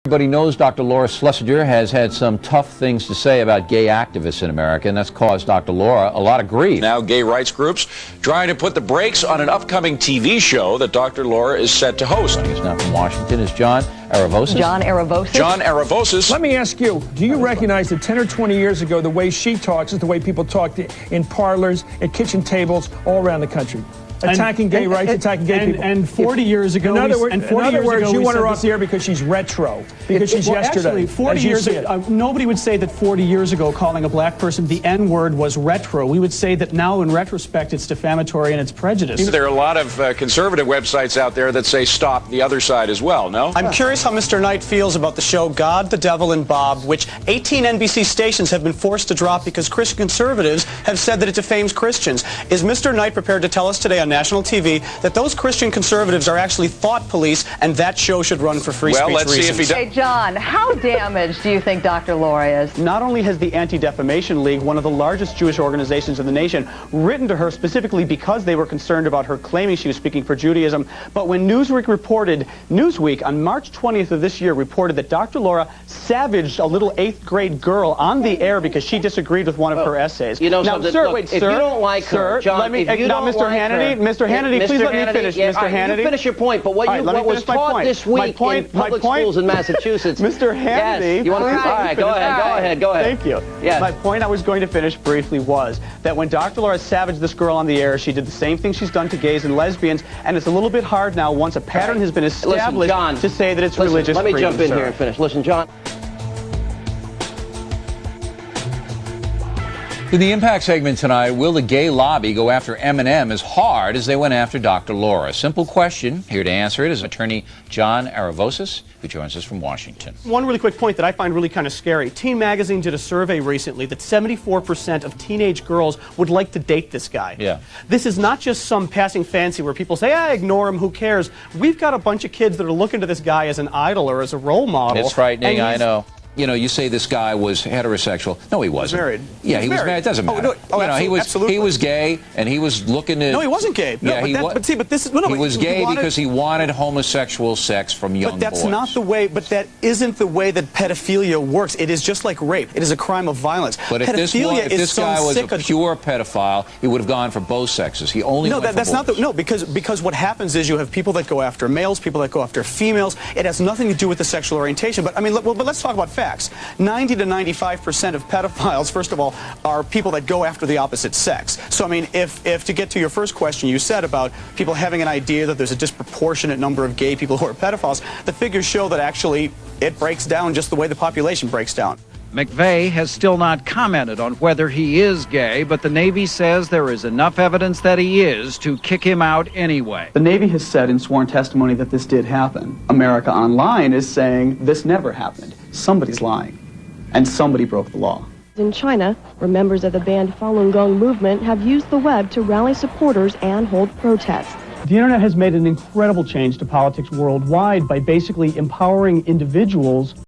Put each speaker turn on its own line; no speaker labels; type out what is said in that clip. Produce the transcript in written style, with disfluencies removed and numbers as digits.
Everybody knows Dr. Laura Schlesinger has had some tough things to say about gay activists in America, and that's caused Dr. Laura a lot of grief.
Now gay rights groups trying to put the brakes on an upcoming TV show that Dr. Laura is set to host.
He's now from Washington is John Aravosis.
John Aravosis.
John Aravosis.
Let me ask you, do you recognize that 10 or 20 years ago, the way she talks is the way people talked in parlors, at kitchen tables, all around the country? Attacking gay rights, attacking gay people.
And 40 years ago,
in other words, you want her off the air because she's retro, because she's yesterday.
Actually, 40 years ago, nobody would say that 40 years ago calling a black person the N-word was retro. We would say that now, in retrospect, it's defamatory and it's prejudice.
There are a lot of conservative websites out there that say stop the other side as well, no?
I'm curious how Mr. Knight feels about the show God, the Devil, and Bob, which 18 NBC stations have been forced to drop because Christian conservatives have said that it defames Christians. Is Mr. Knight prepared to tell us today on national TV that those Christian conservatives are actually thought police and that show should run for free speech reasons?
Let's see if he does.
Hey, John, how damaged do you think Dr. Laura is?
Not only has the Anti-Defamation League, one of the largest Jewish organizations in the nation, written to her specifically because they were concerned about her claiming she was speaking for Judaism, but when Newsweek on March 20th of this year reported that Dr. Laura savaged a little 8th grade girl on the air because she disagreed with one of her essays.
You know
now,
something?
sir,
Look,
wait,
if
sir,
you don't like her, John,
let me,
if you
now,
don't
Mr.
like
Hannity,
her,
Mr. Hannity, please let me finish,
yeah,
Mr. Hannity.
You finish your point, but what was taught this week in public schools in Massachusetts.
Mr. Hannity,
yes, you want to? All right, go ahead.
Thank you.
Yes.
My point I was going to finish briefly was that when Dr. Laura savaged this girl on the air, she did the same thing she's done to gays and lesbians, and it's a little bit hard now, once a pattern has been established,
Listen, John,
to say that it's religious
freedom. Let me jump in
sir.
here and finish. Listen, John.
In the Impact segment tonight, will the gay lobby go after Eminem as hard as they went after Dr. Laura? Simple question. Here to answer it is attorney John Aravosis, who joins us from Washington.
One really quick point that I find really kind of scary. Teen Magazine did a survey recently that 74% of teenage girls would like to date this guy.
Yeah.
This is not just some passing fancy where people say, ignore him, who cares? We've got a bunch of kids that are looking to this guy as an idol or as a role model.
It's frightening, I know. You know, you say this guy was heterosexual. No, he wasn't.
Married.
Yeah, he was married. It doesn't matter. He was gay, and he was looking to.
No, he wasn't gay. No,
yeah, he was gay because he wanted homosexual sex from young boys.
But that's not the way. But that isn't the way that pedophilia works. It is just like rape. It is a crime of violence.
But if this guy was a pure pedophile, he would have gone for both sexes. He only went for
that's
boys.
not because what happens is you have people that go after males, people that go after females. It has nothing to do with the sexual orientation. But I mean, but let's talk about facts. 90 to 95% of pedophiles, first of all, are people that go after the opposite sex. So, I mean, if to get to your first question you said about people having an idea that there's a disproportionate number of gay people who are pedophiles, the figures show that actually it breaks down just the way the population breaks down.
McVeigh has still not commented on whether he is gay, but the Navy says there is enough evidence that he is to kick him out anyway.
The Navy has said in sworn testimony that this did happen. America Online is saying this never happened. Somebody's lying, and somebody broke the law.
In China, where members of the banned Falun Gong movement have used the web to rally supporters and hold protests.
The internet has made an incredible change to politics worldwide by basically empowering individuals